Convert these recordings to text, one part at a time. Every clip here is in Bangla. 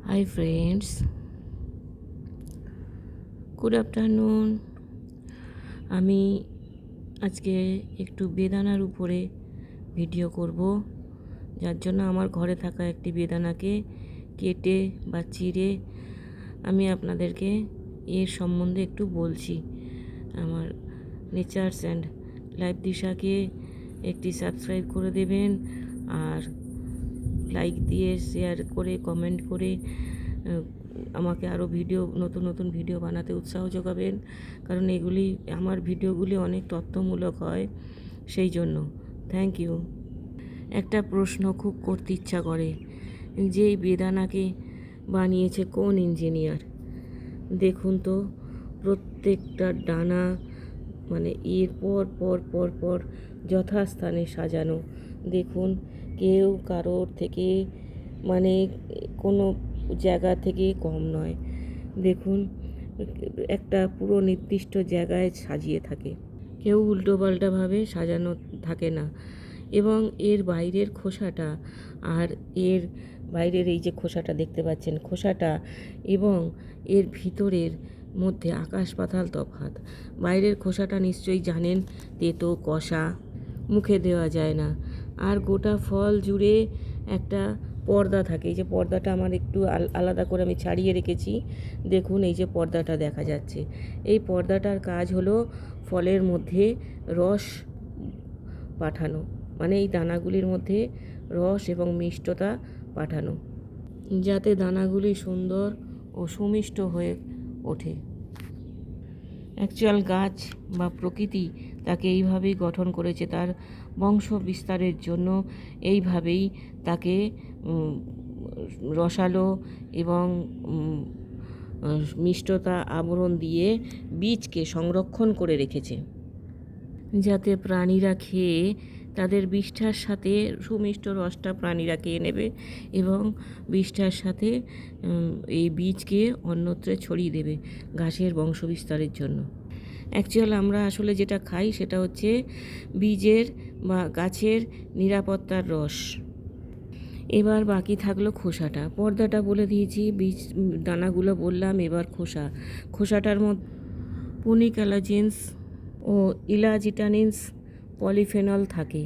Hi friends, good afternoon. আমি আজকে একটু বেদানার উপরে ভিডিও করব, যার জন্য আমার ঘরে থাকা একটি বেদানাকে কেটে বা চিড়ে আমি আপনাদেরকে এর সম্বন্ধে একটু বলছি। আমার নেচার্স অ্যান্ড লাইফ দিশাকে একটি সাবস্ক্রাইব করে দেবেন, আর লাইক দিয়ে শেয়ার করে কমেন্ট করে আমাকে আরও নতুন নতুন ভিডিও বানাতে উৎসাহ যোগাবেন, কারণ এগুলি আমার ভিডিওগুলি অনেক তথ্যমূলক হয়, সেই জন্য থ্যাংক ইউ। একটা প্রশ্ন খুব করতে ইচ্ছা করে যে এই বেদানাকে বানিয়েছে কোন ইঞ্জিনিয়ার? দেখুন তো, প্রত্যেকটা ডানা মানে এর পর পর পর পর যথাস্থানে সাজানো। দেখুন, কেউ কারোর থেকে মানে কোনো জায়গা থেকে কম নয়। দেখুন, একটা পুরো নির্দিষ্ট জায়গায় সাজিয়ে থাকে, কেউ উল্টোপাল্টাভাবে সাজানো থাকে না। এবং এর বাইরের খোসাটা আর এর বাইরের এই যে খোসাটা দেখতে পাচ্ছেন, খোসাটা এবং এর ভিতরের মধ্যে আকাশ পাতাল তফাৎ। বাইরের খোসাটা নিশ্চয়ই জানেন, তেতো কষা, মুখে দেওয়া যায় না। আর গোটা ফল জুড়ে একটা পর্দা থাকে। এই যে পর্দাটা আমার একটু আলাদা করে আমি ছাড়িয়ে রেখেছি, দেখুন এই যে পর্দাটা দেখা যাচ্ছে, এই পর্দাটার কাজ হলো ফলের মধ্যে রস পাঠানো, মানে এই দানাগুলির মধ্যে রস এবং মিষ্টতা পাঠানো, যাতে দানাগুলি সুন্দর ও সুমিষ্ট হয়ে ওঠে। অ্যাকচুয়াল গাছ বা প্রকৃতি তাকে এইভাবেই গঠন করেছে, তার বংশ বিস্তারের জন্য এইভাবেই তাকে রসালো এবং মিষ্টতা আবরণ দিয়ে বীজকে সংরক্ষণ করে রেখেছে, যাতে প্রাণীরা খেয়ে তাদের বিষ্ঠার সাথে সুমিষ্ট রসটা প্রাণীরা খেয়ে নেবে এবং বিষ্ঠার সাথে এই বীজকে অন্যত্রে ছড়িয়ে দেবে ঘাসের বংশবিস্তারের জন্য। অ্যাকচুয়াল আমরা আসলে যেটা খাই সেটা হচ্ছে বীজের বা গাছের নিরাপত্তার রস। এবার বাকি থাকলো খোসাটা। পর্দাটা বলে দিয়েছি, বীজ দানাগুলো বললাম, এবার খোসাটার মধ্যে পুনিক্যালোজেন্স ও ইলাজিটানিনস পলিফেনল থাকে।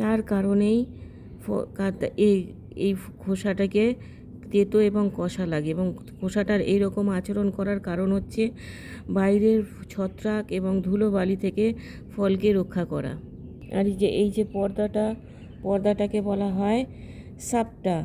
তার কারণেই এই খোসাটাকে তেতো এবং কষা লাগে, এবং খোসাটার এইরকম আচরণ করার কারণ হচ্ছে বাইরের ছত্রাক এবং ধুলোবালি থেকে ফলকে রক্ষা করা। আর এই যে পর্দাটাকে বলা হয় সাপটা,